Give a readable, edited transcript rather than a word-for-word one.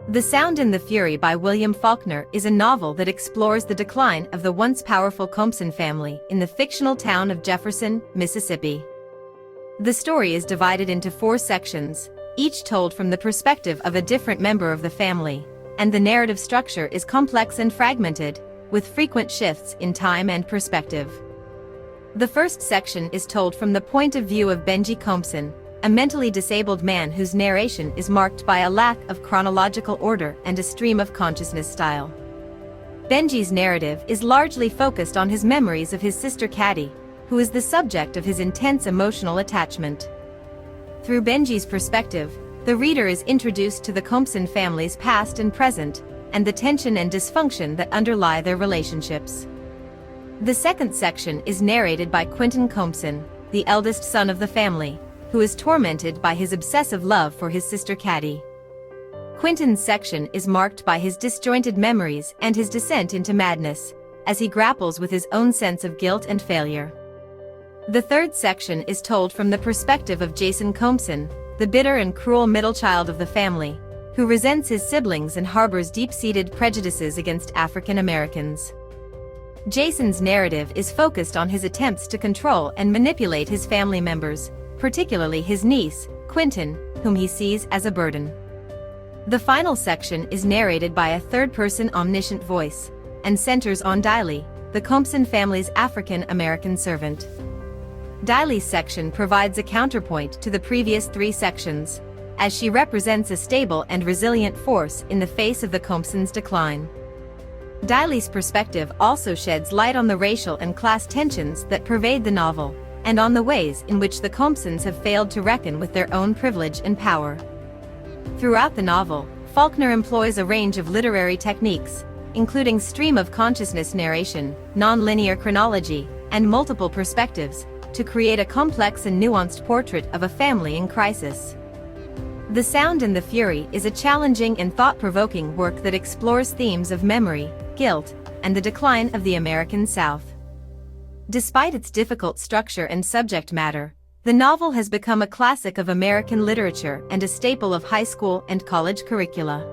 The Sound and the Fury by William Faulkner is a novel that explores the decline of the once powerful Compson family in the fictional town of Jefferson, Mississippi. The story is divided into 4 sections, each told from the perspective of a different member of the family, and the narrative structure is complex and fragmented, with frequent shifts in time and perspective. The first section is told from the point of view of Benji Compson, a mentally disabled man whose narration is marked by a lack of chronological order and a stream of consciousness style. Benji's narrative is largely focused on his memories of his sister Caddy, who is the subject of his intense emotional attachment. Through Benji's perspective, the reader is introduced to the Compson family's past and present, and the tension and dysfunction that underlie their relationships. The second section is narrated by Quentin Compson, the eldest son of the family, who is tormented by his obsessive love for his sister Caddy. Quentin's section is marked by his disjointed memories and his descent into madness, as he grapples with his own sense of guilt and failure. The third section is told from the perspective of Jason Compson, the bitter and cruel middle child of the family, who resents his siblings and harbors deep-seated prejudices against African Americans. Jason's narrative is focused on his attempts to control and manipulate his family members, particularly his niece, Quentin, whom he sees as a burden. The final section is narrated by a third-person omniscient voice, and centers on Diley, the Compson family's African-American servant. Diley's section provides a counterpoint to the previous 3 sections, as she represents a stable and resilient force in the face of the Compsons' decline. Diley's perspective also sheds light on the racial and class tensions that pervade the novel, and on the ways in which the Compsons have failed to reckon with their own privilege and power. Throughout the novel, Faulkner employs a range of literary techniques, including stream of consciousness narration, nonlinear chronology, and multiple perspectives, to create a complex and nuanced portrait of a family in crisis. The Sound and the Fury is a challenging and thought-provoking work that explores themes of memory, guilt, and the decline of the American South. Despite its difficult structure and subject matter, the novel has become a classic of American literature and a staple of high school and college curricula.